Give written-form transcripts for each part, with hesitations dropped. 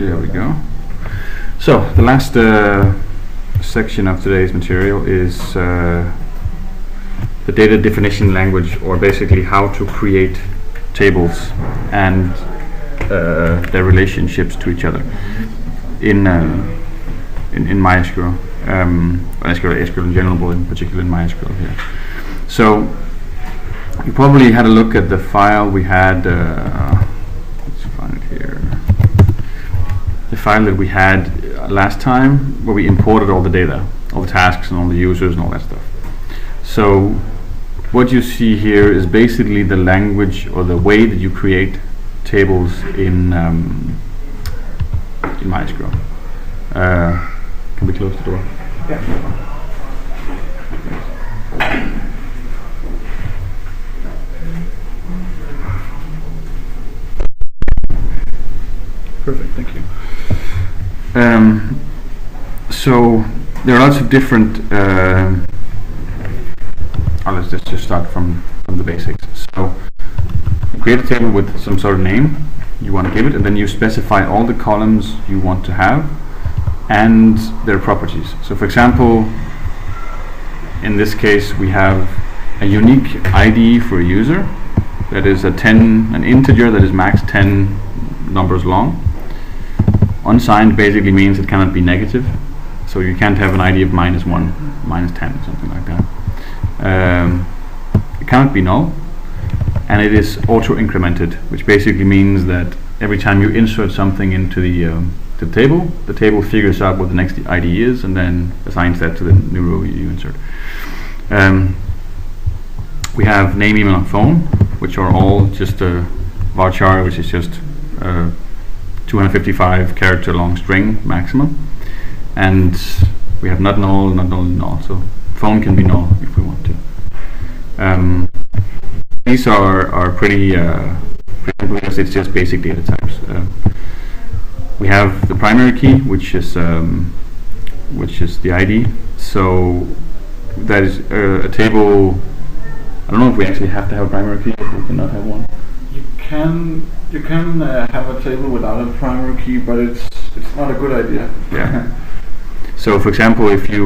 There we go. So the last section of today's material is the data definition language, or basically how to create tables and their relationships to each other in MySQL, SQL in general, but in particular in MySQL here. So you probably had a look at the file we had. Let's find it here. The file that we had last time, where we imported all the data, all the tasks and all the users and all that stuff. So what you see here is basically the language or the way that you create tables in MySQL. Can we close the door? Yeah. Perfect, thank you. So there are lots of different. Let's just start from the basics. So you create a table with some sort of name you want to give it, and then you specify all the columns you want to have and their properties. So for example, in this case we have a unique ID for a user that is an integer that is max 10 numbers long. Unsigned basically means it cannot be negative, so you can't have an ID of -1, -10, something like that. It cannot be null, and it is auto-incremented, which basically means that every time you insert something into the table figures out what the next ID is and then assigns that to the new row you insert. We have name, email, and phone, which are all just a varchar, which is just 255 character long string maximum, and we have not null, null. So phone can be null if we want to. These are pretty simple because it's just basic data types. We have the primary key, which is the ID. So that is a table. I don't know if we actually have to have a primary key, if we cannot have one. You can have a table without a primary key, but it's not a good idea. Yeah. So, for example, if you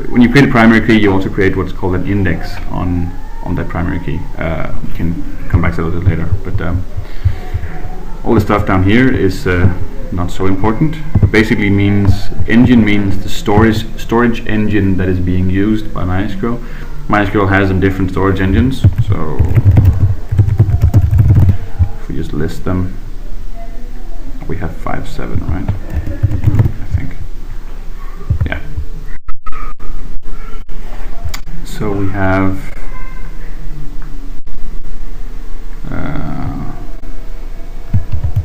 when you create a primary key, you also create what's called an index on that primary key. We can come back to that a little later. But all the stuff down here is not so important. It basically means the storage engine that is being used by MySQL. MySQL has some different storage engines. So if we just list them, we have 5, 7, right? I think. Yeah. So we have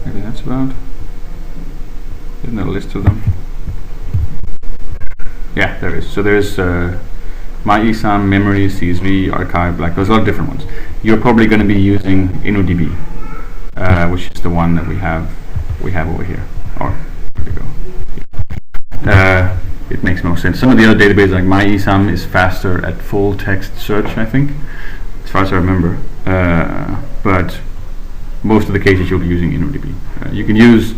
maybe that's about. Isn't there a list of them? Yeah, there is. So there's MyESAM, memory, CSV, archive, black. There's a lot of different ones. You're probably going to be using InnoDB, which is the one that we have over here. Or there we go. It makes more sense. Some of the other databases, like MyESAM, is faster at full text search, I think, as far as I remember. But most of the cases you'll be using InnoDB. You can use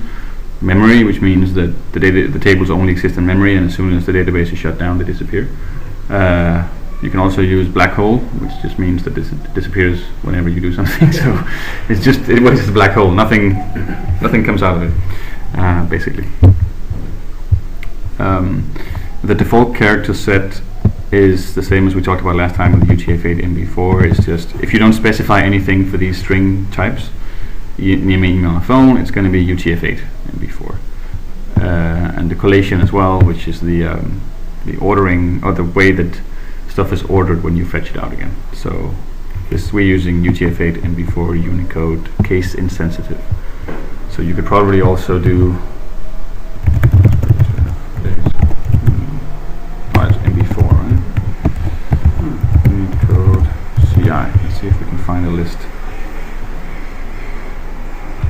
memory, which means that the tables only exist in memory, and as soon as the database is shut down, they disappear. You can also use black hole, which just means that this disappears whenever you do something. So it was just a black hole. Nothing comes out of it, basically. The default character set is the same as we talked about last time with the UTF-8 MB4. It's just if you don't specify anything for these string types, name, email, and phone, it's going to be UTF-8 MB4, and the collation as well, which is the ordering, or the way that stuff is ordered when you fetch it out again. So we're using UTF-8 MB4 Unicode case insensitive. So you could probably also do MB4, right? Unicode CI. Let's see if we can find a list.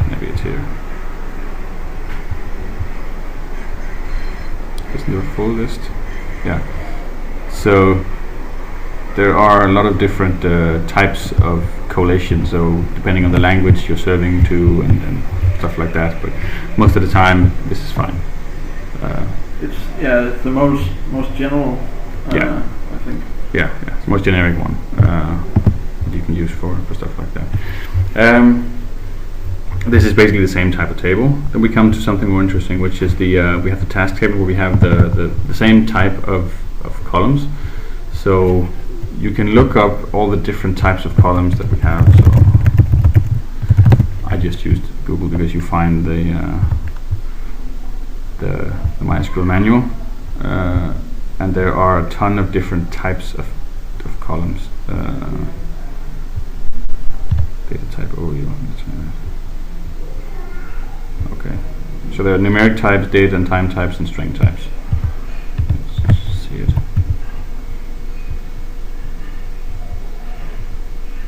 Maybe it's here. Isn't there a full list? Yeah. So there are a lot of different types of collation. So depending on the language you're serving to and stuff like that. But most of the time, this is fine. It's the most general. I think. Yeah, it's the most generic one that you can use for stuff like that. This is basically the same type of table. Then we come to something more interesting, which is we have the task table where we have the same type of columns. So you can look up all the different types of columns that we have. So I just used Google because you find the MySQL manual, and there are a ton of different types of columns. Data type overview. Okay, so there are numeric types, date and time types, and string types. Let's see it.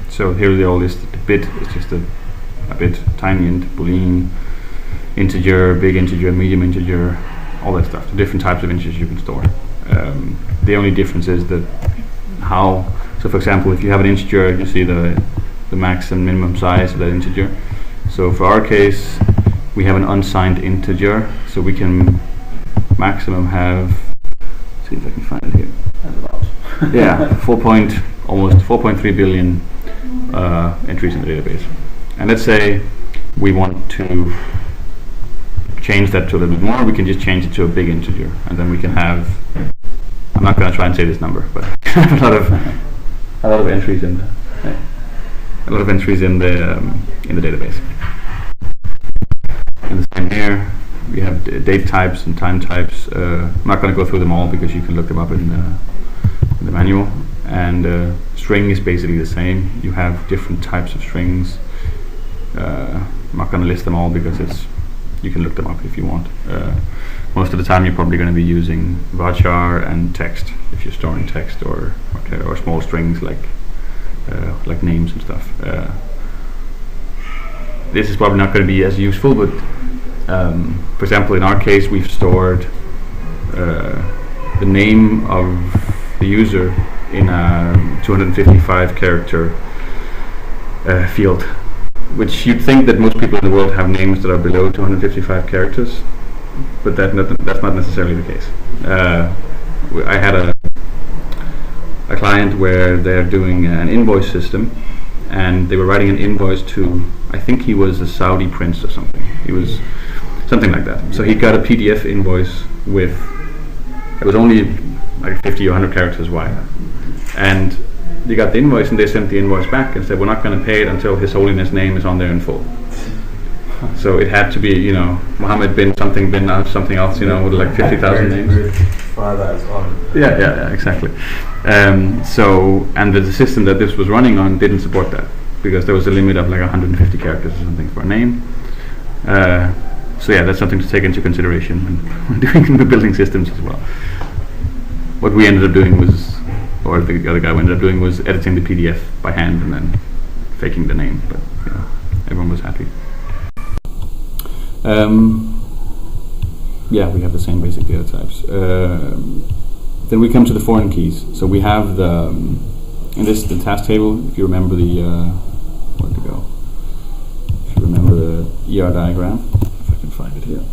So here they all listed. The bit is just a bit, tiny int, boolean, integer, big integer, medium integer, all that stuff. The different types of integers you can store. The only difference is that how. So, for example, if you have an integer, you see the max and minimum size of that integer. So, for our case, we have an unsigned integer, so we can maximum have. Let's see if I can find it here. That's about. Yeah, almost 4.3 billion entries in the database. And let's say we want to change that to a little bit more. We can just change it to a big integer, and then we can have. I'm not going to try and say this number, but a lot of entries in the database. And the same here, we have date types and time types. I'm not going to go through them all because you can look them up in the manual. And string is basically the same. You have different types of strings. I'm not going to list them all because you can look them up if you want. Most of the time, you're probably going to be using varchar and text if you're storing text or small strings like names and stuff. This is probably not going to be as useful, but for example, in our case, we've stored the name of the user in a 255 character field, which you'd think that most people in the world have names that are below 255 characters, but that's not necessarily the case. I had a client where they're doing an invoice system, and they were writing an invoice to, I think he was a Saudi prince or something. He was something like that. So he got a PDF invoice with, it was only like 50 or 100 characters wide. And they got the invoice and they sent the invoice back and said, we're not going to pay it until His Holiness' name is on there in full. So it had to be, Muhammad bin something something else, with like 50,000 names. Yeah, exactly. So, and the system that this was running on didn't support that because there was a limit of like 150 characters or something for a name. So yeah, that's something to take into consideration when doing the building systems as well. What we ended up doing was, or the other guy ended up doing, was editing the PDF by hand and then faking the name, but everyone was happy. Yeah, we have the same basic data types. Then we come to the foreign keys. So we have the task table. If you remember where to go? If you remember the ER diagram, if I can find it here.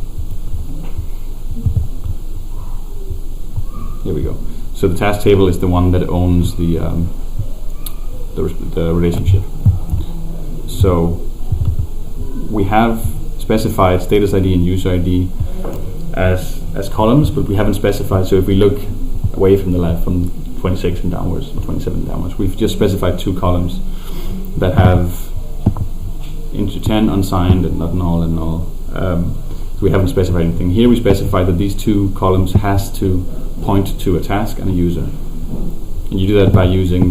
Here we go. So the task table is the one that owns the relationship. So we have specified status ID and user ID as columns, but we haven't specified. So if we look away from the left, from 26 and downwards, 27 downwards, we've just specified two columns that have into 10 unsigned and not null and null. So we haven't specified anything. Here we specify that these two columns has to point to a task and a user. And you do that by using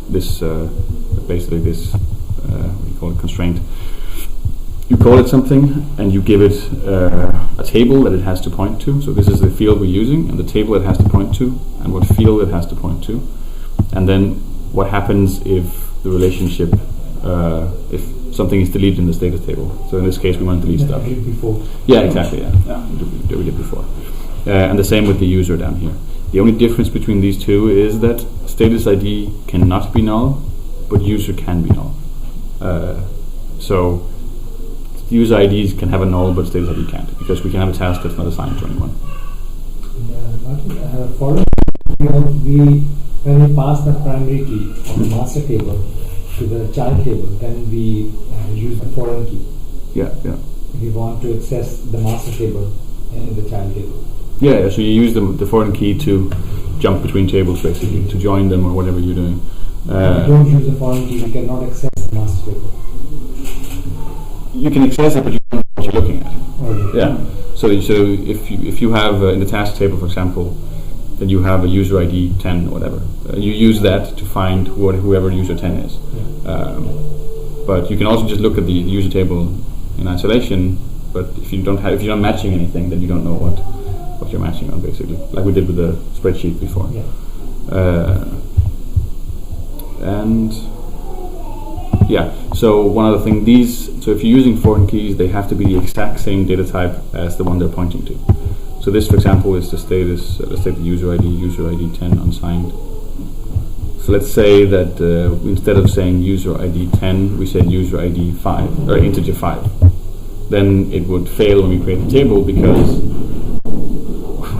this what do you call it, constraint. You call it something and you give it a table that it has to point to. So this is the field we're using and the table it has to point to and what field it has to point to. And then what happens if the relationship, if something is deleted in the status table. So in this case we want to delete stuff. Before. Yeah, exactly, yeah. We did before. And the same with the user down here. The only difference between these two is that status ID cannot be null, but user can be null. So user IDs can have a null, but status ID can't, because we can have a task that's not assigned to anyone. Following, when we pass the primary key from the master table to the child table, then we use the foreign key. Yeah. If we want to access the master table in the child table. Yeah, so you use the foreign key to jump between tables, basically, to join them or whatever you're doing. If we don't use the foreign key, we cannot access the master table. You can access it, but you don't know what you're looking at. Okay. Yeah. So if you have in the task table, for example, then you have a user ID 10 or whatever. You use that to find whoever user 10 is. Yeah. But you can also just look at the user table in isolation. But if you're not matching anything, then you don't know what you're matching on, basically, like we did with the spreadsheet before. Yeah. And yeah, so one other thing, so if you're using foreign keys, they have to be the exact same data type as the one they're pointing to. So this, for example, is the status, let's take the user ID 10 unsigned. So let's say that instead of saying user ID 10, we said user ID 5, or integer 5. Then it would fail when we create the table, because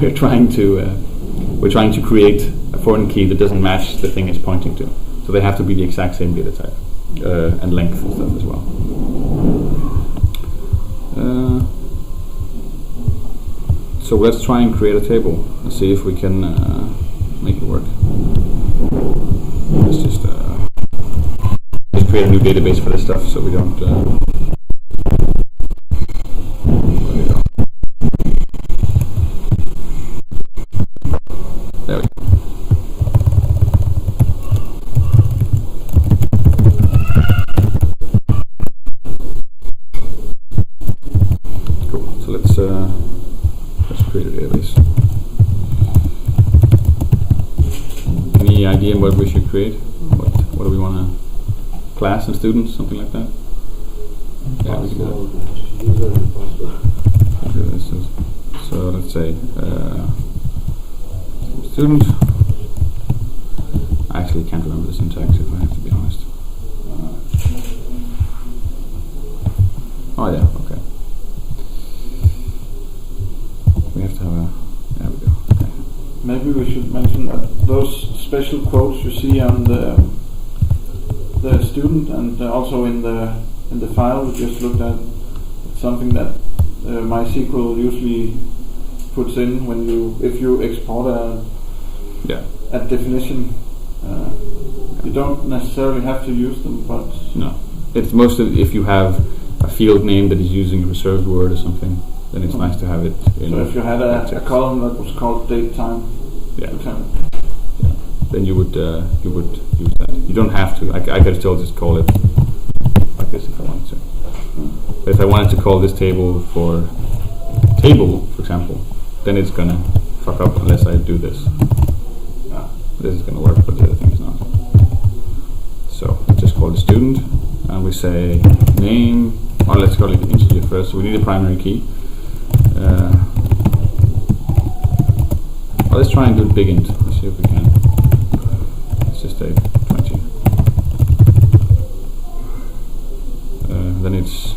we're trying to create a foreign key that doesn't match the thing it's pointing to. So they have to be the exact same data type and length and stuff as well. So let's try and create a table and see if we can make it work. Let's just create a new database for this stuff, so we don't. There we go. Cool. So let's create a database. Any idea what we should create? What do we want to? Class and students, something like that? Yeah, we can do that. So let's say student. I actually can't remember the syntax, if I have to be honest. Oh yeah, okay. We have to have a. There we go. Okay. Maybe we should mention that those special quotes you see on the student and also in the file we just looked at, it's something that MySQL usually puts in if you export a definition. You don't necessarily have to use them, but no, it's mostly if you have a field name that is using a reserved word or something, then it's nice to have it. So if you had a column that was called date time, then you would use that. You don't have to. I could still just call it like this if I wanted to. But if I wanted to call this table for table, for example, then it's gonna fuck up unless I do this. This is gonna work, but the other thing is not. So let's just call the student, and we say name. Or let's call it integer first. So we need a primary key. Well, let's try and do big int. Let's see if we can. Let's just take 20. Then it's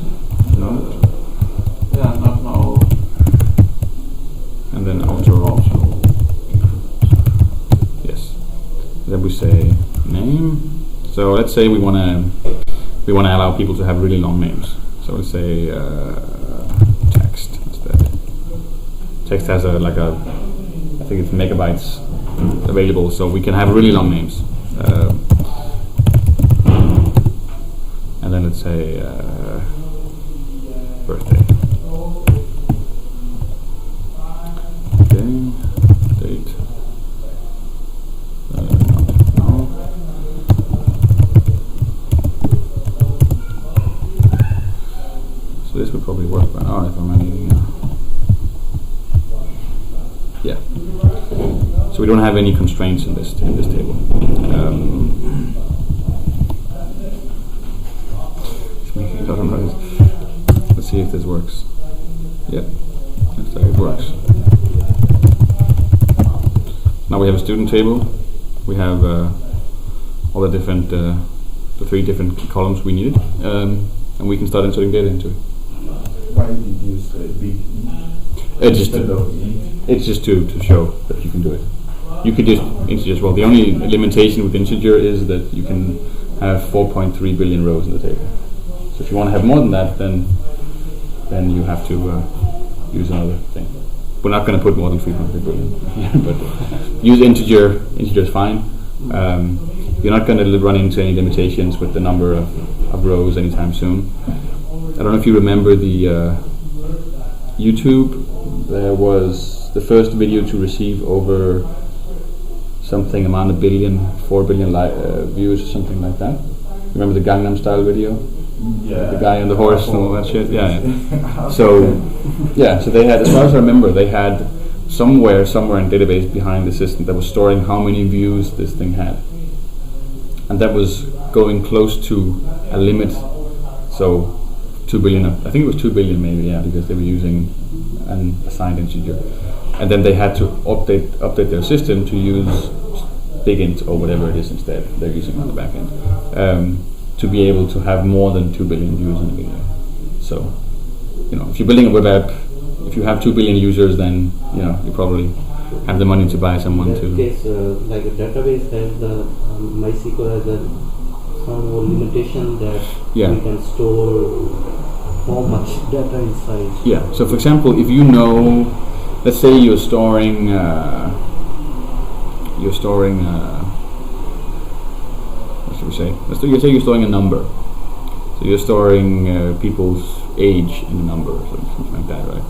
not. Yeah, not now. And then auto. Yes. Then we say name. So let's say we wanna allow people to have really long names. So let's say text instead. Text has I think it's megabytes available, so we can have really long names. And then let's say birthday. Okay, date. No. So this would probably work by now if I'm running. Yeah. So we don't have any constraints in this table. It's making a lot of noise. Let's see if this works. Yep. Looks like it works. Now we have a student table. We have all the different, the 3 different columns we needed, and we can start inserting data into it. use big It's just instead of int? It's just to show that you can do it. You could just integers. Well, the only limitation with integer is that you can have 4.3 billion rows in the table. So if you want to have more than that, then you have to use another thing. We're not going to put more than 3.3 billion, but use integer. Integer is fine. You're not going to run into any limitations with the number of rows anytime soon. I don't know if you remember the YouTube. There was the first video to receive over something amount of 4 billion views or something like that. Remember the Gangnam Style video? Yeah. The guy on the horse and all that shit? Yeah. So they had, as far as I remember, they had somewhere in database behind the system that was storing how many views this thing had. And that was going close to a limit. So 2 billion, I think it was 2 billion maybe, yeah, because they were using an assigned integer. And then they had to update their system to use big int or whatever it is instead they're using on the back end, to be able to have more than 2 billion views in a video. So, if you're building a web app, if you have 2 billion users, then you probably have the money to buy someone to. In that case, like a database has the MySQL has some more limitation that we can store how much data inside. Yeah. So, for example, if you know, let's say you're storing what should we say? Let's say you're storing a number. So you're storing people's age in a number or something like that, right?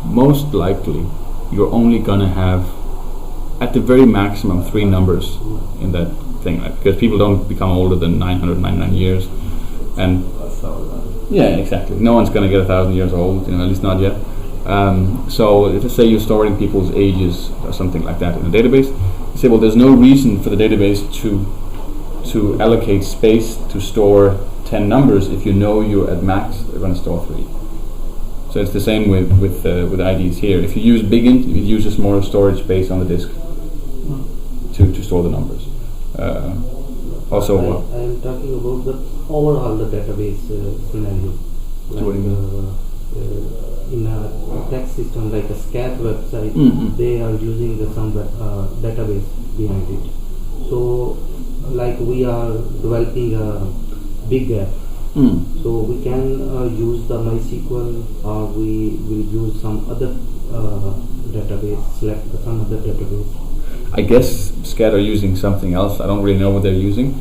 Most likely you're only gonna have at the very maximum 3 numbers in that thing, right? Because people don't become older than 999 years, and yeah, exactly. No one's gonna get 1,000 years old, at least not yet. So let's say you're storing people's ages or something like that in a database. You say, well, there's no reason for the database to allocate space to store 10 numbers if you know you're at max, they're going to store 3. So it's the same with IDs here. If you use big int, it uses more storage space on the disk to store the numbers. Also, I am talking about the overall the database scenario. In a text system like a SCAD website, they are using some database behind it. So, like we are developing a big app, so we can use the MySQL, or we will use some other database, select some other database. I guess SCAD are using something else. I don't really know what they're using,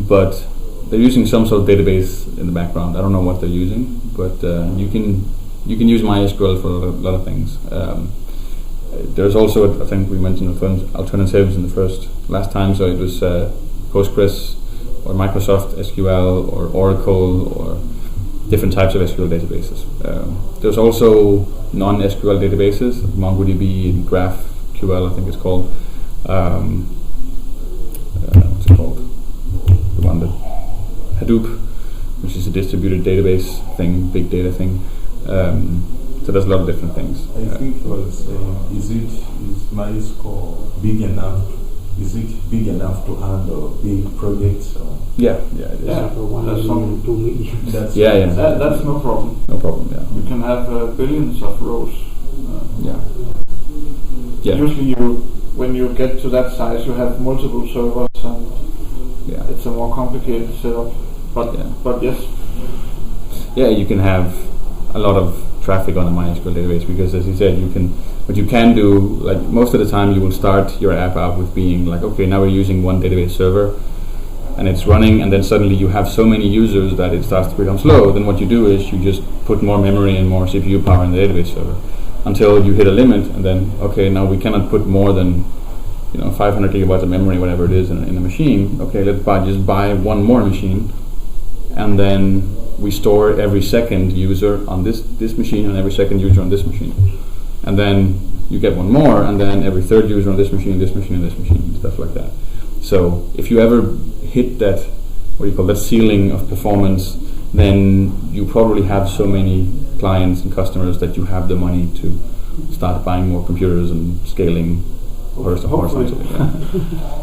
but they're using some sort of database in the background. I don't know what they're using, but you can use MySQL for a lot of things. There's also, I think we mentioned alternatives in the last time, so it was Postgres or Microsoft SQL or Oracle or different types of SQL databases. There's also non-SQL databases, MongoDB and GraphQL, I think it's called. What's it called? The one that Hadoop, which is a distributed database thing, big data thing. So there's a lot of different things. I think I was saying, is MySQL big enough? Is it big enough to handle big projects? Yeah, it is. Yeah, So 1 that's million, 2 million. That's That's no problem. No problem. Yeah. You can have billions of rows. Yeah. Usually, when you get to that size, you have multiple servers, and it's a more complicated setup. But yes. Yeah, you can have a lot of traffic on a MySQL database because, as you said, what you can do, like most of the time, you will start your app out with being like, okay, now we're using one database server, and it's running, and then suddenly you have so many users that it starts to become slow. Then what you do is you just put more memory and more CPU power in the database server until you hit a limit, and then okay, now we cannot put more than 500 gigabytes of memory, whatever it is, in a machine. Okay, let's just buy one more machine, and then we store every second user on this machine and every second user on this machine, and then you get one more, and then every third user on this machine, and this machine, stuff like that. So if you ever hit that, that ceiling of performance, then you probably have so many clients and customers that you have the money to start buying more computers and scaling horizontally.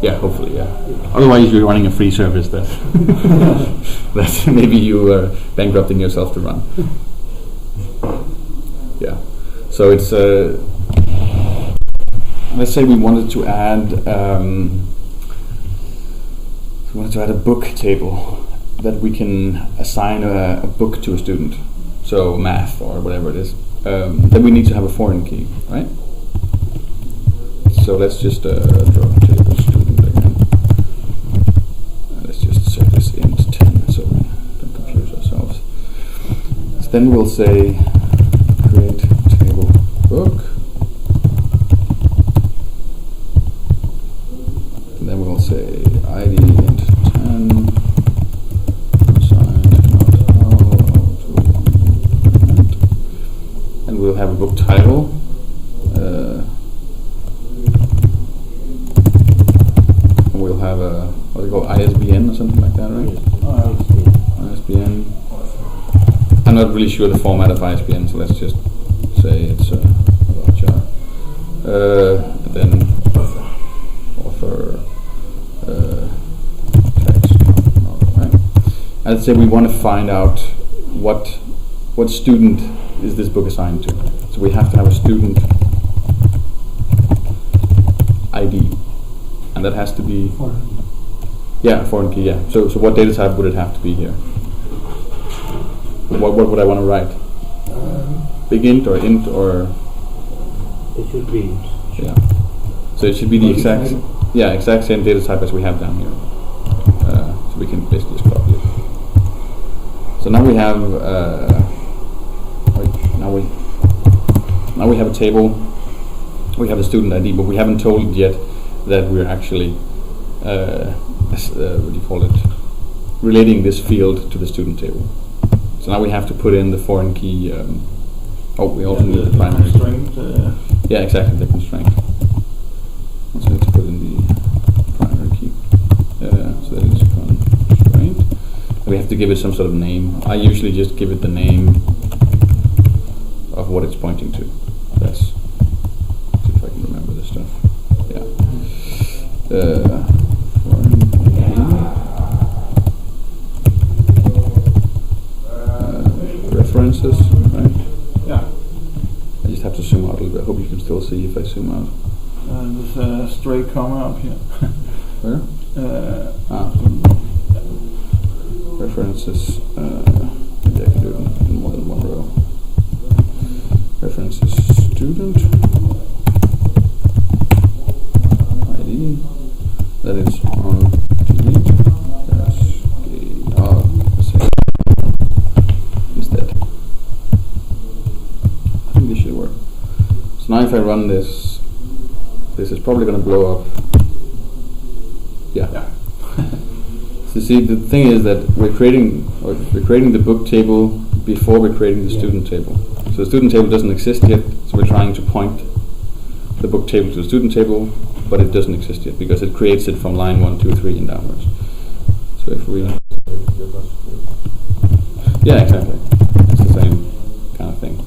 Yeah, hopefully, yeah. Otherwise, you're running a free service that that maybe you are bankrupting yourself to run. So it's let's say we wanted to add a book table that we can assign a book to a student. So math or whatever it is. Then we need to have a foreign key, right? So let's just draw a table student again. Let's just set this int 10 so we don't confuse ourselves. So then we'll say create table book. And then we'll say ID int 10 assigned not null to 1. And we'll have a book title. We'll have a, what do you call, ISBN or something like that, right? ISBN. I'm not really sure the format of ISBN, so let's just say it's a jar. And then author text. Right. I'd say we want to find out what student is this book assigned to. So we have to have a student ID. And that has to be foreign key. Yeah. So what data type would it have to be here? What would I want to write? Big int or int or? It should be int. Yeah. So it should be the exact same data type as we have down here. So we can basically just copy it. So now we have now we have a table. We have a student ID, but we haven't told it yet that we're actually, what do you call it, relating this field to the student table. So now we have to put in the foreign key. We also need the primary constraint. Yeah, exactly, the constraint. So let's put in the primary key. So that is constraint. And we have to give it some sort of name. I usually just give it the name of what it's pointing to. Let's see if I can remember this stuff. Yeah. References, right? Yeah. I just have to zoom out a little bit. I hope you can still see if I zoom out. There's a stray comma up here. Where? References. Maybe I can do it in more than one row. References student. ID. That is on delete. Instead. I think this should work. So now if I run this, this is probably going to blow up. Yeah. So see, the thing is that we're creating the book table before we're creating the student table. So the student table doesn't exist yet, so we're trying to point the book table to the student table, but it doesn't exist yet because it creates it from line 1, 2, 3 and downwards. So if we... Yeah, exactly. It's the same kind of thing.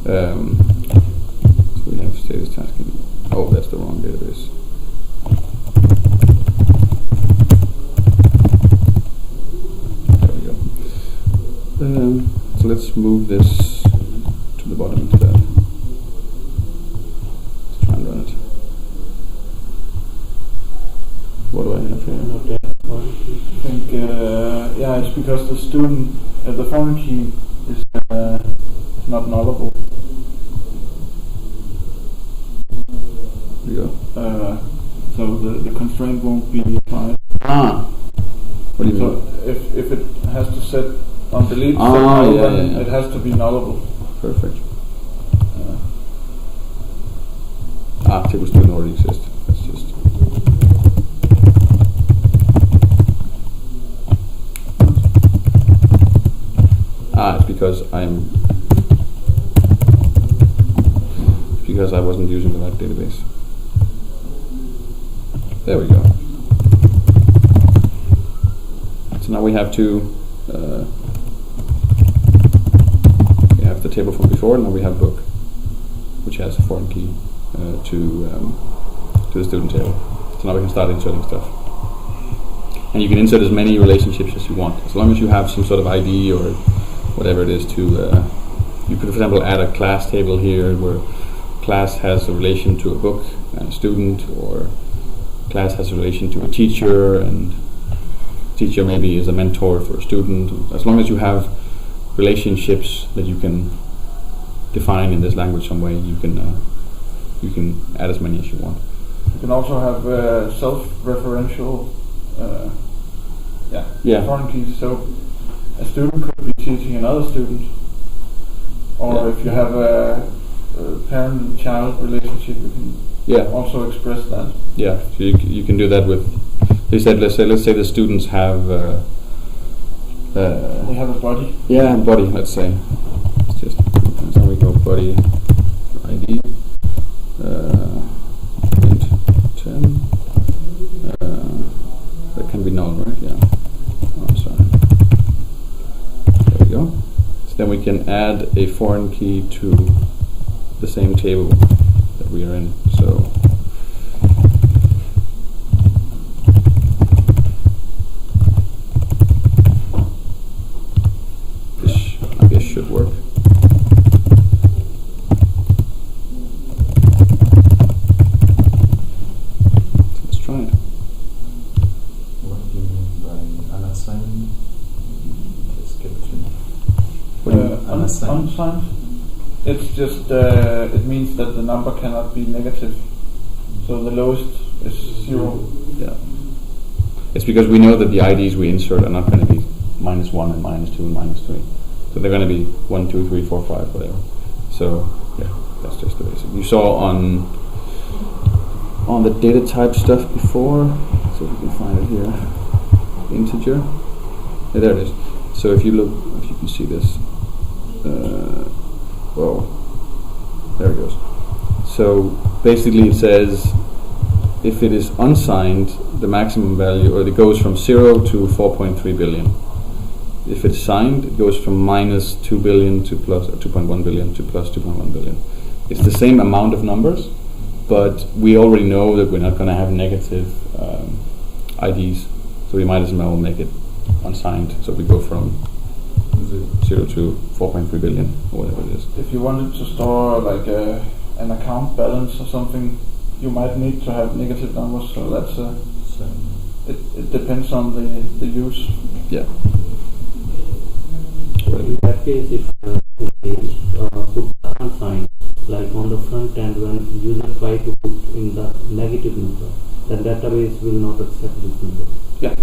So we have status tasking. Oh, that's the wrong database. There we go. So let's move this to the bottom instead. Let's try and run it. What do I have here? I think, it's because the student, the foreign key is not nullable. There you go. So the constraint won't be applied. What do you mean? So if it has to set on delete, then it has to be nullable. Perfect. Table student already exists. Let's just... it's because I wasn't using the right database. There we go. So now we have we have the table from before, and now we have book, which has a foreign key to the student table. So now we can start inserting stuff. And you can insert as many relationships as you want, as long as you have some sort of ID or whatever it is to you could, for example, add a class table here where class has a relation to a book and a student, or class has a relation to a teacher, and teacher maybe is a mentor for a student. As long as you have relationships that you can define in this language some way, you can add as many as you want. You can also have self-referential foreign keys. So a student could be teaching another student, or if you have a parent and child relationship, you can also express that. Yeah, so you can do that with. They said, let's say the students have. They have a body. Yeah, body. Let's say. It's just that's how we go body ID. Int 10. That can be null, right? Yeah. Oh, sorry. There we go. So then we can add a foreign key to the same table that we are in. So this, I guess, should work. Let's try it. What do you mean by unassigned? Unsigned. It's just it means that the number cannot be negative. So the lowest is 0. Yeah. It's because we know that the IDs we insert are not going to be -1 and -2 and -3. So they're going to be 1, 2, 3, 4, 5, whatever. So yeah, that's just the basic. You saw on the data type stuff before. So if you can find it here, integer. Yeah, there it is. So if you look, if you can see this. Well, there it goes. So basically it says if it is unsigned, the maximum value, or it goes from 0 to 4.3 billion. If it's signed, it goes from -2 billion to plus 2.1 billion to plus 2.1 billion. It's the same amount of numbers, but we already know that we're not going to have negative IDs, so we might as well make it unsigned. So we go from 0 to 4.3 billion, or whatever it is. If you wanted to store like an account balance or something, you might need to have negative numbers. So that's it depends on the use. Yeah. In that case, if we put the unsigned, like on the front end, when user try to put in the negative number, the database will not accept this number. Yeah.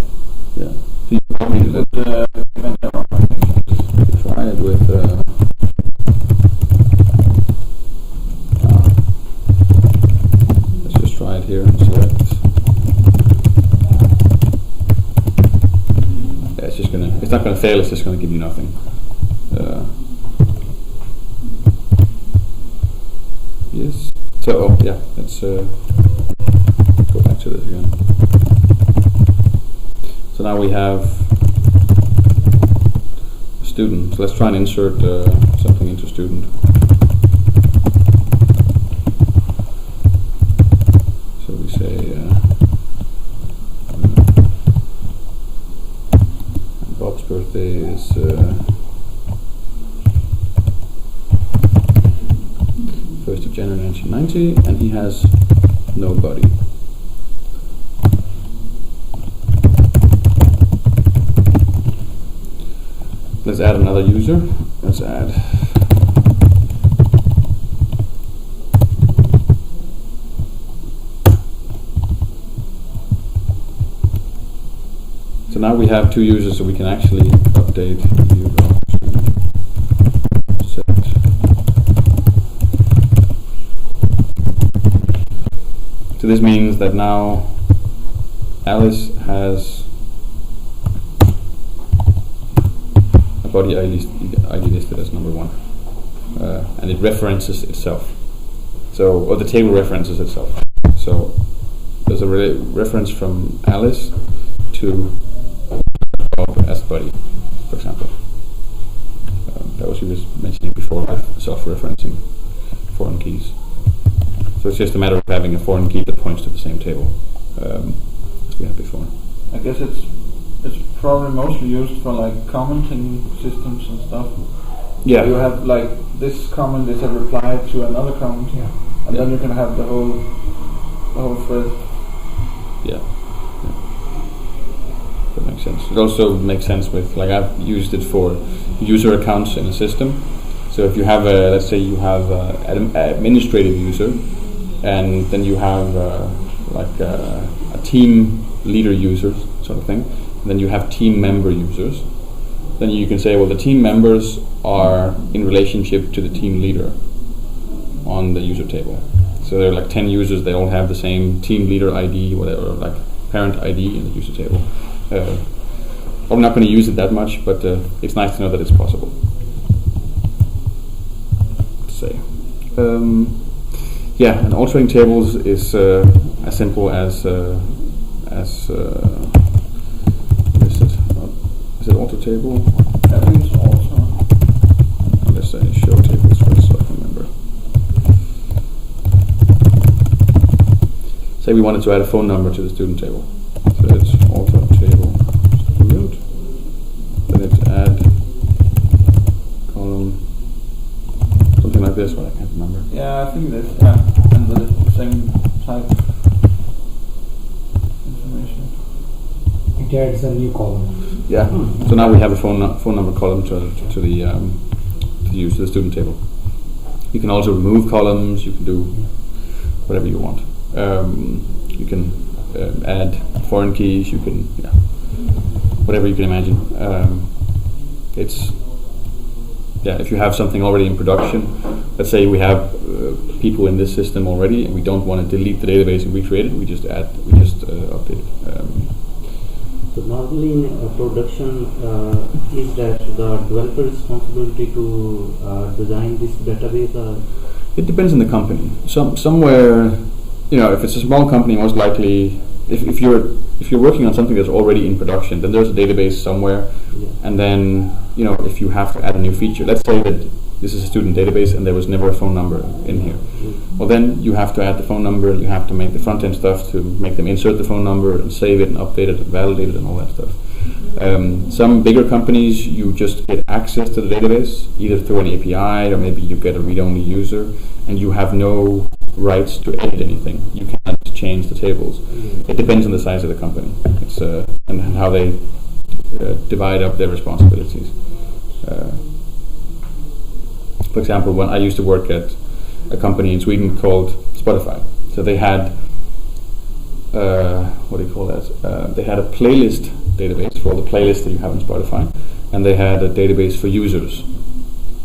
Yeah. So you probably do that. Try it with. Let's just try it here and select. Yeah, it's just gonna. It's not gonna fail. It's just gonna give you nothing. Yes. So yeah, let's go back to this again. So now we have a student. So let's try and insert something into student. So we say Bob's birthday is 1st of January 1990, and he has no body. Let's add another user. Let's add so now we have 2 users, so we can actually update set. So this means that now Alice has a body ID listed as number 1, and it references itself. So, or the table references itself. So there's a reference from Alice to Bob as body, for example. That was you was mentioning before with self-referencing foreign keys. So it's just a matter of having a foreign key that points to the same table as we had before. I guess it's probably mostly used for like commenting systems and stuff. Yeah. You have like this comment is a reply to another comment, and then you can have the whole thread. Yeah. That makes sense. It also makes sense with, like, I've used it for user accounts in a system. So if you have let's say you have an administrative user, and then you have like a team leader users sort of thing, and then you have team member users, then you can say, well, the team members are in relationship to the team leader on the user table. So there are like 10 users, they all have the same team leader ID, whatever, like parent ID in the user table. I'm not going to use it that much, but it's nice to know that it's possible. Yeah, and altering tables is as simple as what is it? Is it alter table? I think it's also. Let's say show tables first, so I can remember. Say we wanted to add a phone number to the student table, so it's alter table student. Then it's add column. Something like this, but I can't remember. Yeah, I think it is. Yeah, and the same type information. It adds a new column. Yeah. So now we have a phone number column to use the student table. You can also remove columns. You can do whatever you want. You can add foreign keys. You can whatever you can imagine. It's. Yeah, if you have something already in production, let's say we have people in this system already, and we don't want to delete the database and recreate it. We just update it. So normally in production, is that the developer responsibility to design this database? It depends on the company. Somewhere, if it's a small company, most likely, if you're working on something that's already in production, then there's a database somewhere, and then if you have to add a new feature, let's say that this is a student database and there was never a phone number in here, well, then you have to add the phone number, and you have to make the front end stuff to make them insert the phone number and save it and update it and validate it and all that stuff. Some bigger companies, you just get access to the database either through an API, or maybe you get a read-only user, and you have no rights to edit anything. You can't change the tables. It depends on the size of the company. It's and how they divide up their responsibilities. For example, when I used to work at a company in Sweden called Spotify, so they had what do you call that? They had a playlist database for all the playlists that you have on Spotify, and they had a database for users.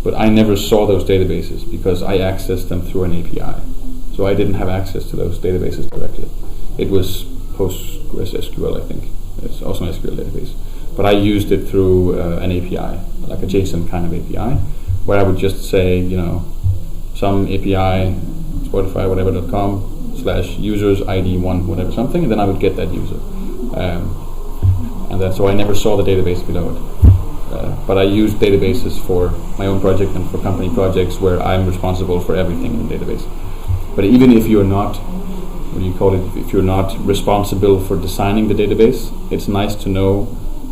But I never saw those databases because I accessed them through an API. So I didn't have access to those databases directly. It was PostgreSQL, I think. It's also an SQL database. But I used it through an API, like a JSON kind of API, where I would just say, some API, Spotify, whatever.com/users ID1, whatever something, and then I would get that user. And then, so I never saw the database below it. But I use databases for my own project and for company projects where I'm responsible for everything in the database. But even if you're not, if you're not responsible for designing the database, it's nice to know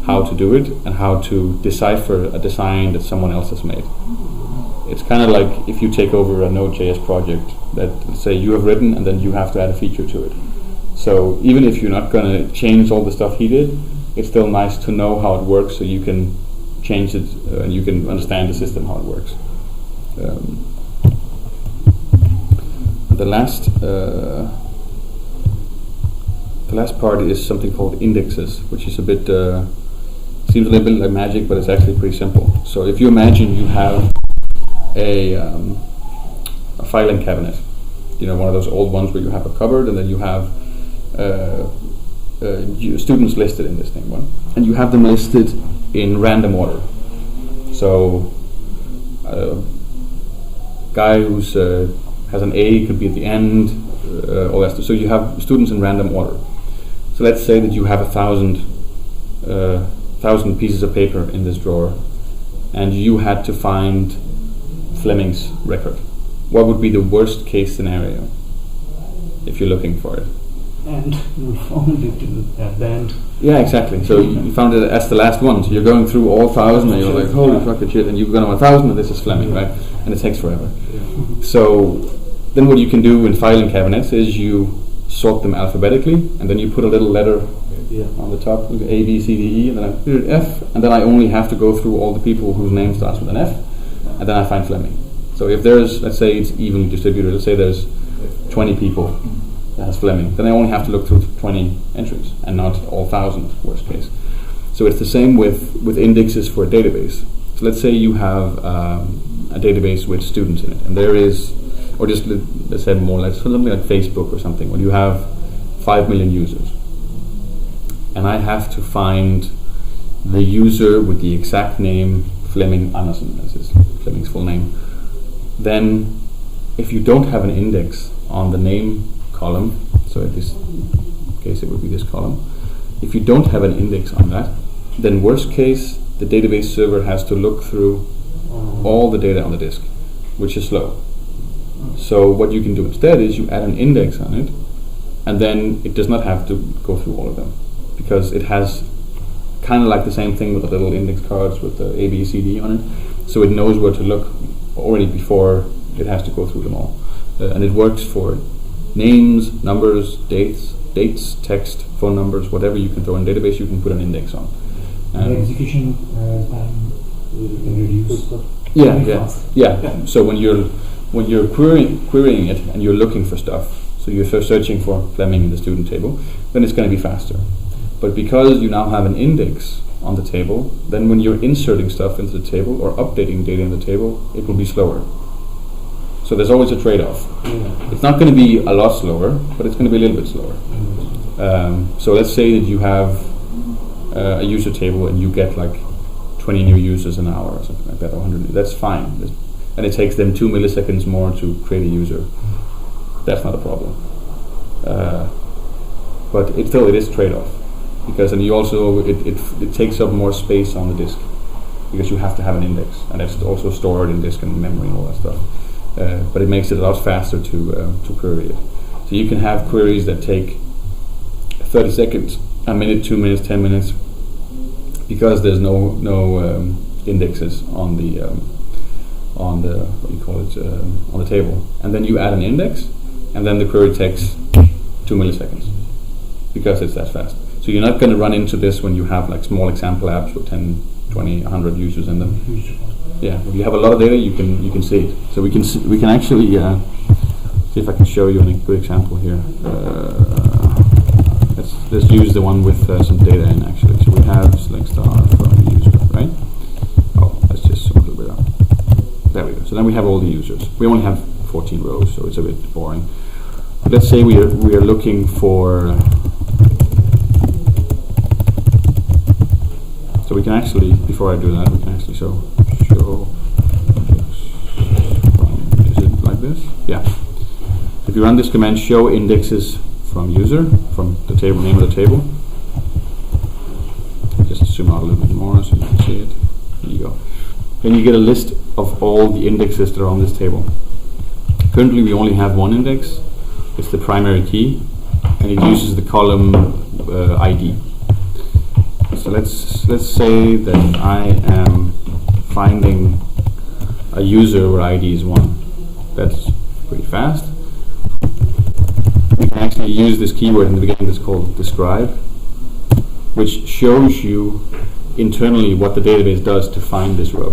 how to do it and how to decipher a design that someone else has made. It's kind of like if you take over a Node.js project that, let's say, you have written, and then you have to add a feature to it. So even if you're not going to change all the stuff he did, it's still nice to know how it works, so you can change it and you can understand the system, how it works. The last part is something called indexes, which is a bit seems a little bit like magic, but it's actually pretty simple. So if you imagine you have a filing cabinet, one of those old ones where you have a cupboard, and then you have students listed in this thing one, and you have them listed in random order. So guy who's has an A could be at the end, all that stuff. So you have students in random order. So let's say that you have 1,000 pieces of paper in this drawer, and you had to find Fleming's record. What would be the worst case scenario if you're looking for it? And you found it at the end. Yeah, exactly. So you found it as the last one. So you're going through all 1,000 and you're like, holy fucking shit, and you've got 1,000 and this is Fleming, right? And it takes forever. So then what you can do in filing cabinets is you sort them alphabetically, and then you put a little letter on the top, A, B, C, D, E, and then I put it F, and then I only have to go through all the people whose name starts with an F, and then I find Fleming. So if there's, let's say it's evenly distributed, let's say there's 20 people that has Fleming, then I only have to look through 20 entries and not all 1,000, worst case. So it's the same with indexes for a database. So let's say you have a database with students in it, and there is, or just let's say more like something like Facebook or something, when you have 5 million users, and I have to find the user with the exact name Flemming Andersen, that's his Flemming's full name. Then if you don't have an index on the name column, so in this case it would be this column, if you don't have an index on that, then worst case the database server has to look through all the data on the disk, which is slow. So what you can do instead is you add an index on it, and then it does not have to go through all of them, because it has kind of like the same thing with the little index cards with the A, B, C, D on it. So it knows where to look already before it has to go through them all. And it works for names, numbers, dates, text, phone numbers, whatever you can throw in database, you can put an index on. The execution time can reduce. Yeah. So when you're querying it and you're looking for stuff, so you're searching for Fleming in the student table, then it's going to be faster. But because you now have an index on the table, then when you're inserting stuff into the table or updating data in the table, it will be slower. So there's always a trade-off. It's not going to be a lot slower, but it's going to be a little bit slower. So let's say that you have a user table and you get like 20 new users an hour or something like that, or 100. That's fine. And it takes them 2 milliseconds more to create a user. That's not a problem. But it is trade-off, because and you also it takes up more space on the disk, because you have to have an index, and that's also stored in disk and memory and all that stuff. But it makes it a lot faster to query it. So you can have queries that take 30 seconds, a minute, 2 minutes, 10 minutes, because there's no indexes on the what do you call it, on the table. And then you add an index, and then the query takes 2 milliseconds, because it's that fast. So you're not going to run into this when you have like small example apps with 10, 20, 100 users in them. Yeah, if you have a lot of data, you can see it. So we can actually see if I can show you a good example here. Let's use the one with some data in actually. So we have select star from user, right? Oh, let's just zoom a little bit up. There we go. So then we have all the users. We only have 14 rows, so it's a bit boring. But let's say we are looking for. So we can actually, before I do that, we can actually show. Is it like this? Yeah. If you run this command, show indexes from user, from the table name of the table. Just zoom out a little bit more so you can see it. There you go. Then you get a list of all the indexes that are on this table. Currently we only have one index. It's the primary key, and it uses the column ID. So let's say that I am finding a user where ID is 1. That's pretty fast. We can actually use this keyword in the beginning that's called describe, which shows you internally what the database does to find this row.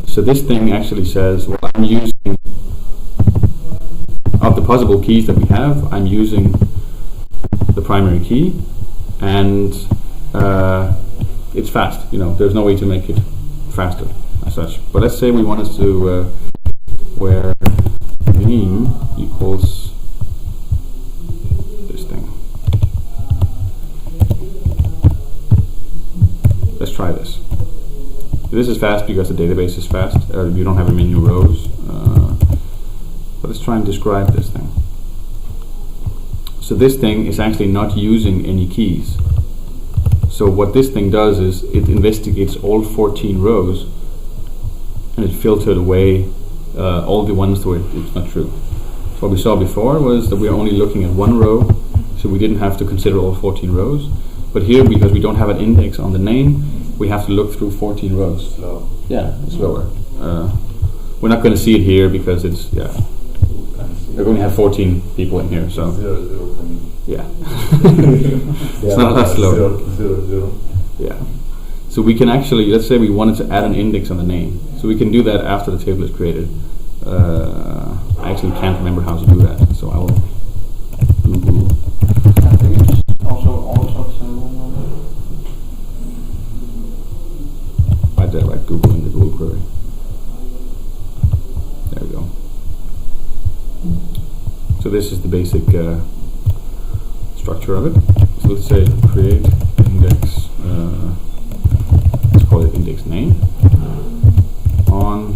So this thing actually says, well, I'm using, of the possible keys that we have, I'm using the primary key, and it's fast. There's no way to make it faster as such. But let's say we want us to where name equals this thing. Let's try this. This is fast because the database is fast. You don't have a menu rows. But let's try and describe this thing. So this thing is actually not using any keys. So what this thing does is it investigates all 14 rows, and it filtered away all the ones where it's not true. So what we saw before was that we were only looking at one row, so we didn't have to consider all 14 rows. But here, because we don't have an index on the name, we have to look through 14 rows. Slow. Yeah, it's slower. We're not going to see it here because it's we only have 14 people in here, so 0, 0 coming. yeah, it's not that slow. 0, 0. Yeah. So we can actually, let's say we wanted to add an index on the name. So we can do that after the table is created. I actually can't remember how to do that, so I will Google. I think it's also Right there, right, Google in the Google query. There we go. So this is the basic structure of it. So let's say create index, let's call it index name on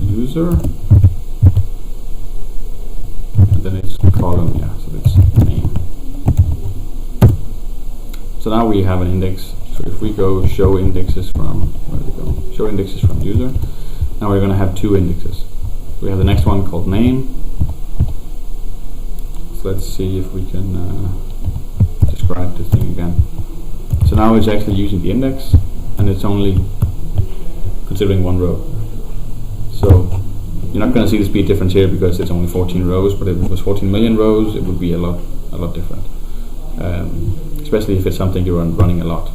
user, and then it's column, so it's name. So now we have an index. So if we go show indexes from, where did we go? Show indexes from user. Now we're going to have 2 indexes. We have the next one called name. So let's see if we can describe this thing again. So now it's actually using the index, and it's only considering 1 row. So you're not going to see the speed difference here because it's only 14 rows, but if it was 14 million rows, it would be a lot different. Especially if it's something you're running a lot.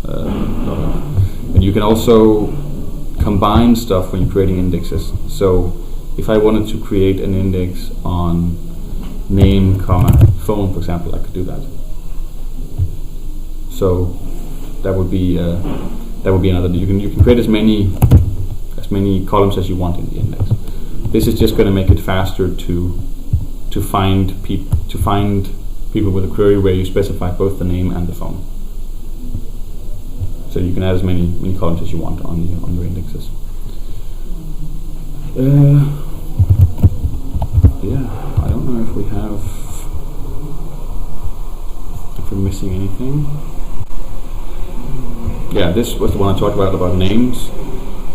And you can also combine stuff when you're creating indexes. So if I wanted to create an index on name, phone, for example, I could do that. So that would be another. You can create as many columns as you want in the index. This is just going to make it faster to find people with a query where you specify both the name and the phone. So you can add as many columns as you want on your indexes. I don't know if we're missing anything. Yeah, this was the one I talked about names.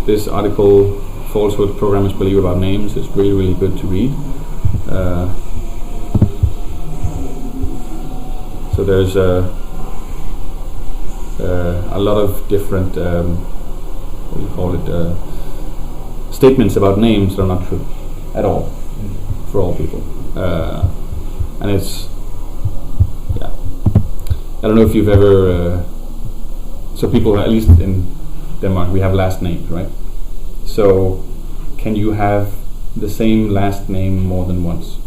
This article, Falsehood Programmers Believe About Names, is really, really good to read. So there's a lot of different, statements about names that are not true at all for all people. And it's, I don't know if you've ever, so people, at least in Denmark, we have last names, right? So can you have the same last name more than once?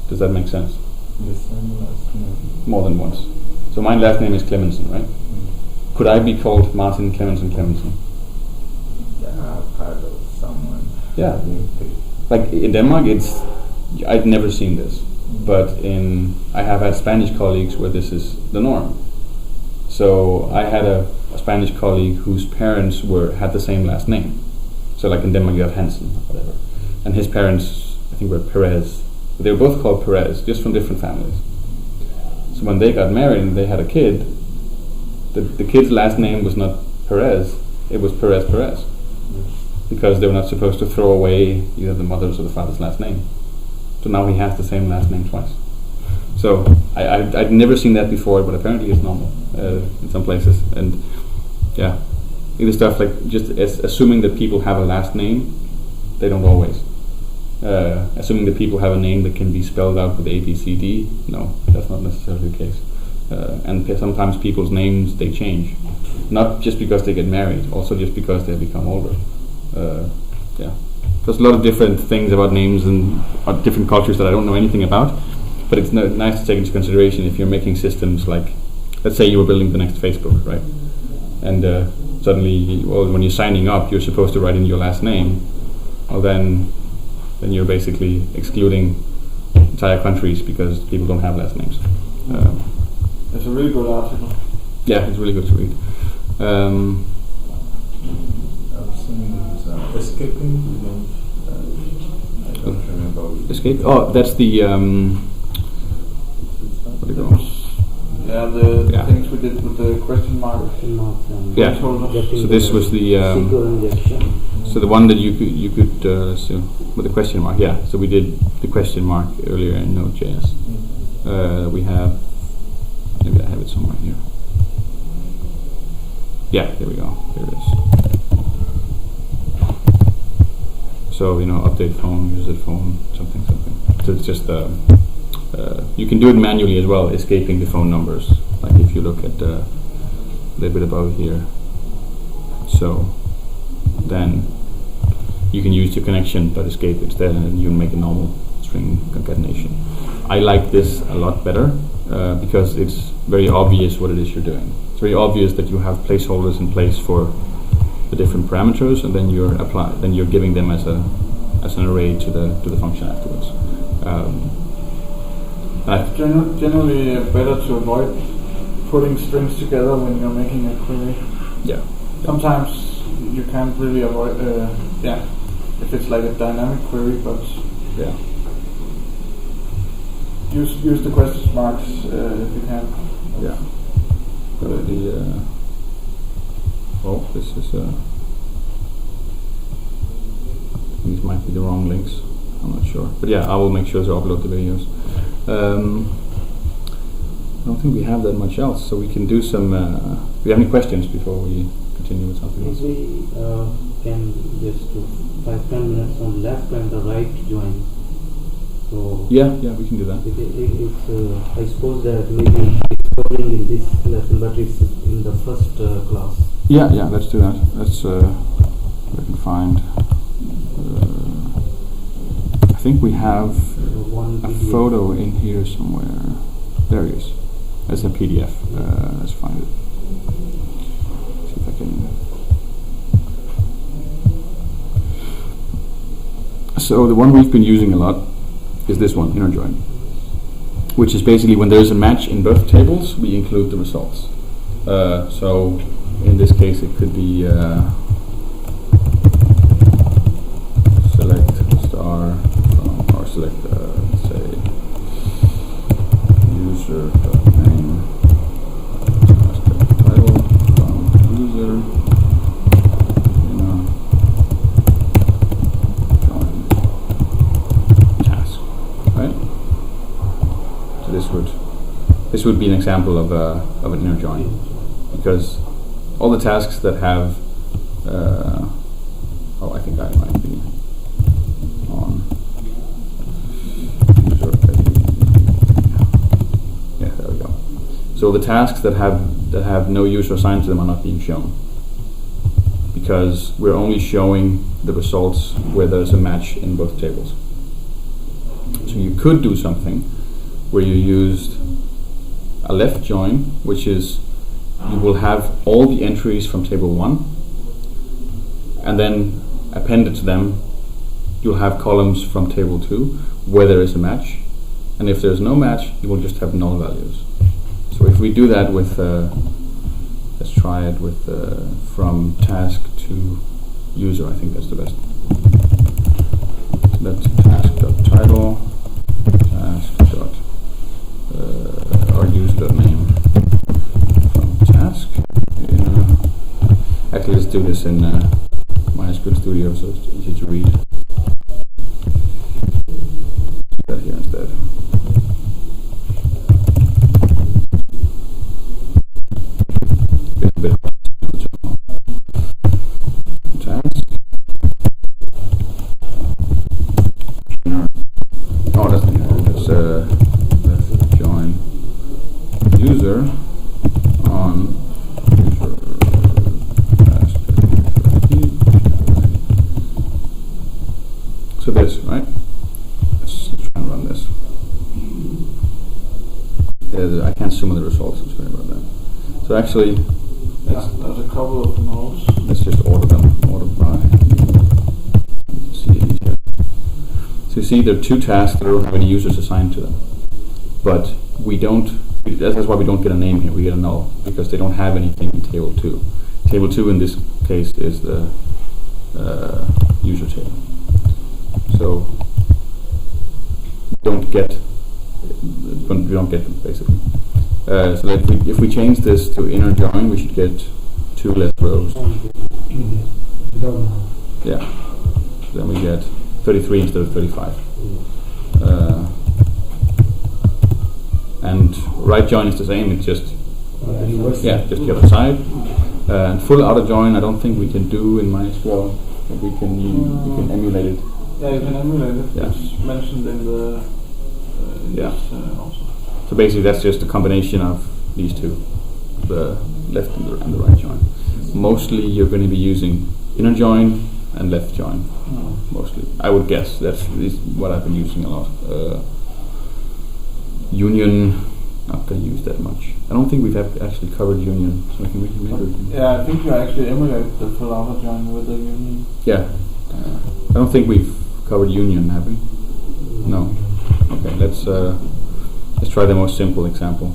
Does that make sense? The same last name. More than once. So my last name is Clemenson, right? Could I be called Martin Clemenson? Yeah, I've heard of someone. Yeah. Like in Denmark, I'd never seen this, but I have had Spanish colleagues where this is the norm. So I had a Spanish colleague whose parents had the same last name. So like in Denmark you have Hansen or whatever, and his parents I think were Perez. They were both called Perez, just from different families. So when they got married and they had a kid, the kid's last name was not Perez, it was Perez, because they were not supposed to throw away either the mother's or the father's last name. So now he has the same last name twice. So I'd never seen that before, but apparently it's normal in some places. And yeah, either stuff like just assuming that people have a last name, they don't always. Assuming that people have a name that can be spelled out with A, B, C, D, no, that's not necessarily the case. And sometimes people's names, they change. Not just because they get married, also just because they become older. There's a lot of different things about names and different cultures that I don't know anything about, but it's nice to take into consideration if you're making systems like, let's say you were building the next Facebook, right? And suddenly, when you're signing up, you're supposed to write in your last name. Well, then you're basically excluding entire countries because people don't have last names. It's a really good article. Yeah, it's really good to read. I've seen this escaping. I don't remember. Escape? Oh, that's the. What do you call? Yeah, the things we did with the question mark. Yeah. So this was the. So the one that you could so with the question mark. Yeah. So we did the question mark earlier in Node.js. We have Maybe I have it somewhere here. Yeah, there we go. There it is. So, update phone, use the phone, something. So it's just, you can do it manually as well, escaping the phone numbers. Like if you look at a little bit above here. So then you can use the connection.escape instead, and then you make a normal string concatenation. I like this a lot better because it's very obvious what it is you're doing. It's very obvious that you have placeholders in place for the different parameters, and then you're giving them as an array to the function afterwards. Generally better to avoid putting strings together when you're making a query. Yeah. Sometimes you can't really avoid. If it's like a dynamic query, but yeah. Use the question marks if you can. Yeah. This is these might be the wrong links. I'm not sure, but yeah, I will make sure to upload the videos. I don't think we have that much else, so we can do some. Do you have any questions before we continue with something else? We can just do 5-10 minutes on left and the right join. So yeah, we can do that. It's I suppose that maybe exploring in this lesson, but it's in the first class. Yeah, let's do that. Let's we can find. I think we have a photo in here somewhere. There it is. That's a PDF. Let's find it. See if I can. So the one we've been using a lot is this one, inner join, which is basically when there's a match in both tables, we include the results. So in this case, it could be select star or select, say, user name, title from user, join task, right? So this would be an example of an inner join, because all the tasks that have I think that might be on user. Yeah, there we go. So the tasks that have no user assigned to them are not being shown, because we're only showing the results where there's a match in both tables. So you could do something where you used a left join, which is you will have all the entries from table 1, and then appended to them you'll have columns from table 2 where there is a match, and if there's no match you will just have null values. So if we do that with let's try it with from task to user, I think that's the best. So that's task.title, task. Or user.name from task. Actually, let's do this in MySQL Studio so it's easy to read. Do that here instead. It's a bit task. Oh, that's join user on user task. So this, right? Let's try and run this. I can't zoom on the results, I'm sorry about that. So actually, there's a couple of nodes. Let's just order them. Order by. Let's see it easier. So you see there are 2 tasks that don't have any users assigned to them. But we don't, that's why we don't get a name here, we get a null, because they don't have anything in table 2. Table 2 in this case is the user table. So we don't get them basically. So that if we change this to inner join, we should get 2 less rows. Yeah. Then we get 33 instead of 35. And right join is the same. It's just reverse. just the other side. And full outer join, I don't think we can do in MySQL. But we can emulate it. Yeah, you can emulate it. Yeah. It's mentioned in the this, also. So basically, that's just a combination of these two, the left and the right join. Mostly, you're going to be using inner join and left join. Mostly, I would guess that's what I've been using a lot. Union, not going to use that much. I don't think we've actually covered union, so we can maybe. Yeah, I think you actually emulate the full outer join with the union. Yeah, I don't think we've covered union, have we? No. Okay, let's try the most simple example.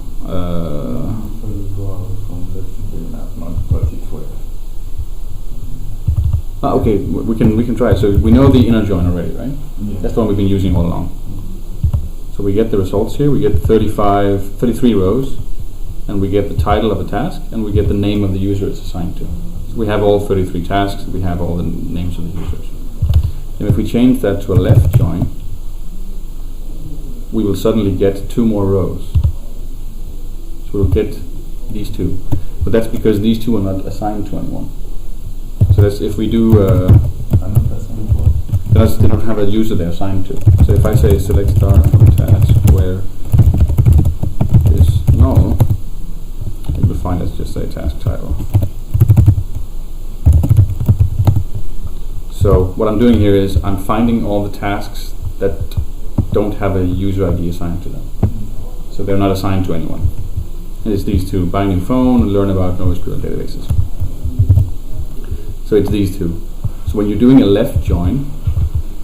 Okay, we can try it. So we know the inner join already, right? Yeah. That's the one we've been using all along. So we get the results here. We get 33 rows, and we get the title of a task, and we get the name of the user it's assigned to. So we have all 33 tasks. We have all the names of the users. And if we change that to a left join, we will suddenly get 2 more rows. So we'll get these 2. But that's because these 2 are not assigned to anyone. So that's if we do, they don't have a user they're assigned to. So if I say select star from task where is null, it will find us just say task title. So what I'm doing here is I'm finding all the tasks that don't have a user ID assigned to them. So they're not assigned to anyone. And it's these 2, buy a new phone and learn about NoSQL databases. So it's these 2. So when you're doing a left join,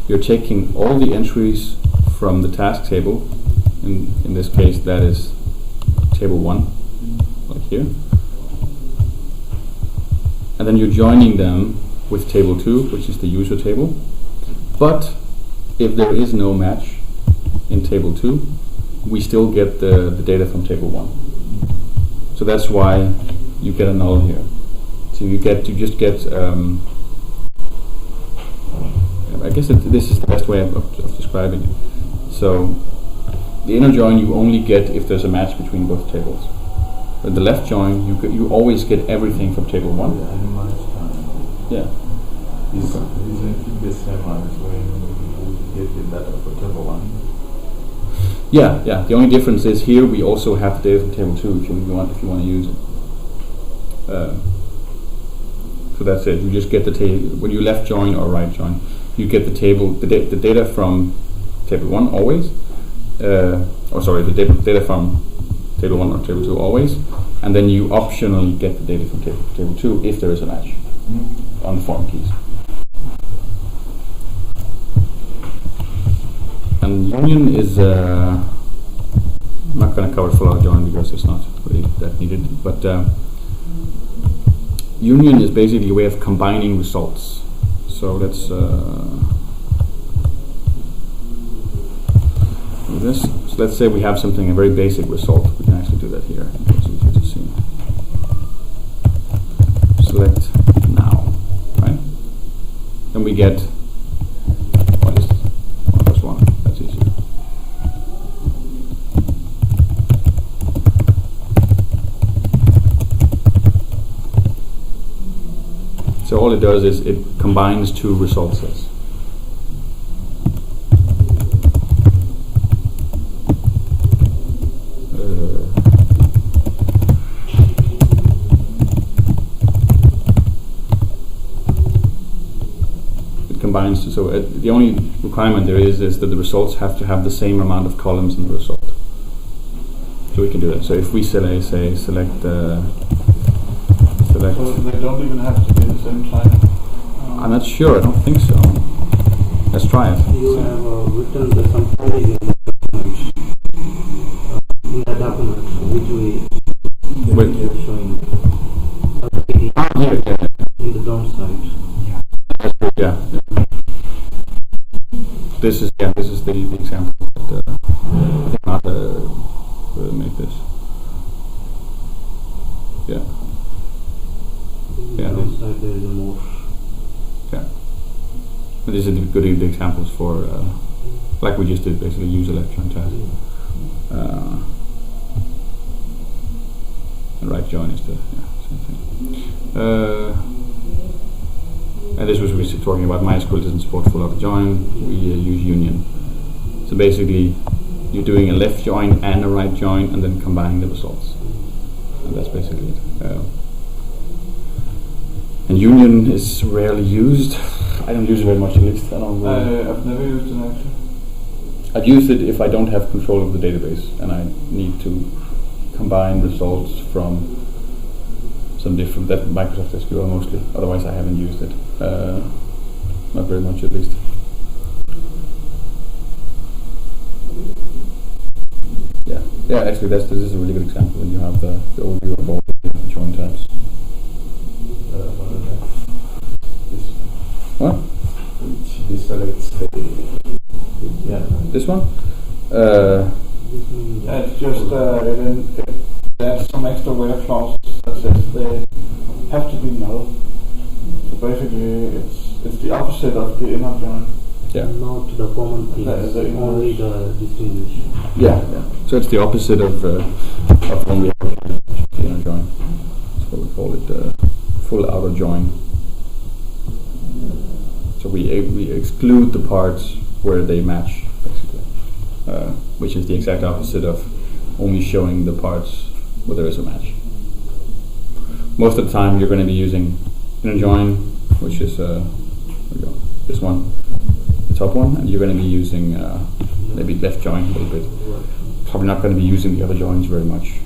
you're taking all the entries from the task table. In this case, that is table 1, like here. And then you're joining them with table 2, which is the user table. But if there is no match in table 2, we still get the data from table 1. So that's why you get a null here. So you just get I guess this is the best way of describing it. So the inner join you only get if there's a match between both tables. But the left join you always get everything from table 1. Yeah. Isn't the same as when you get the data for table 1? Yeah. The only difference is here we also have the data from table 2 if you want to use it. So that's it. You just get the table when you left join or right join. You get the table, the data from table 1 always. The data from table 1 or table 2 always, and then you optionally get the data from table 2 if there is a match on the form keys. And union is I'm not going to cover full outer join because it's not really that needed, but union is basically a way of combining results. So let's do this. So let's say we have a very basic result. We can actually do that here. It's easy to see. Select now, right? Then we get what is 1 plus 1. That's easy. So all it does is it combines 2 result sets. It combines, so the only requirement there is that the results have to have the same amount of columns in the result. So we can do that. So if we select So they don't even have to be the same type? I'm not sure, I don't think so. Let's try it. You have written some coding in the document, which we are showing in the DOM side. Yeah. This is the example. But, I think not make this. Yeah. Yeah. Side there is a more. Yeah. And these are the good examples for, like we just did, basically use a left join task. right join is the same thing. And this was we were talking about. MySQL doesn't support full auto join. We use union. So basically, you're doing a left join and a right join, and then combining the results. And that's basically it. And union is rarely used. I don't use it very much, at least. I don't. I've never used it actually. I've used it if I don't have control of the database and I need to combine results from some different, that Microsoft SQL mostly. Otherwise, I haven't used it. Not very much, at least. Yeah. Actually, this is a really good example when you have the overview of all the join types. What? This selects This one? It's just there's some extra where clauses that says they have to be null. So basically, it's the opposite of the inner join. Yeah. Not the common things, only the distinguish. Yeah. So it's the opposite of only the inner join. That's what we call it, full outer join. So we exclude the parts where they match, basically, which is the exact opposite of only showing the parts where there is a match. Most of the time, you're going to be using inner join, which is this one, the top one, and you're going to be using maybe left join a little bit. Probably not going to be using the other joins very much.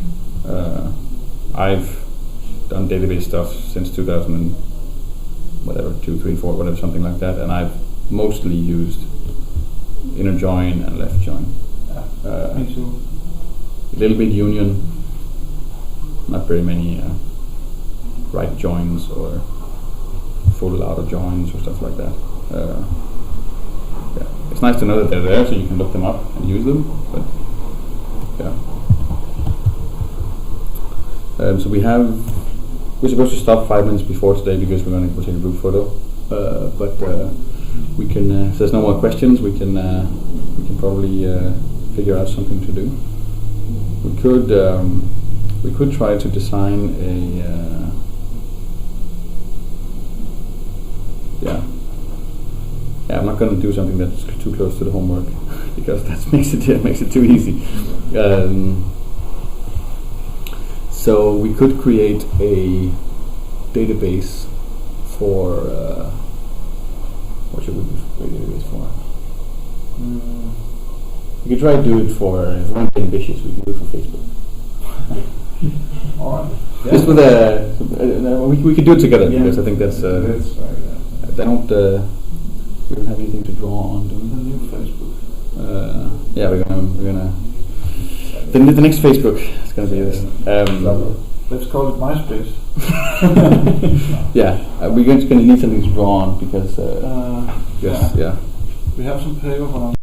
I've done database stuff since 2000 and whatever, 2, 3, 4, whatever, something like that, and I've mostly used inner join and left join. Me too. A little bit union, not very many right joins or full outer joins or stuff like that. It's nice to know that they're there, so you can look them up and use them. But so we're supposed to stop 5 minutes before today because we're going to go take a group photo. But we can. If there's no more questions, we can probably figure out something to do. We could try to design a. I'm not going to do something that's too close to the homework because that makes it too easy. So we could create a database for what should we create a database for? We could try to do it for, if we're not ambitious, we can do it for Facebook. Alright. Just with we could do it together because I think that's we don't have anything to draw on, do we? The new Facebook. We're gonna the next Facebook is gonna be this. Let's call it MySpace. We're just gonna need something to draw on because We have some paper on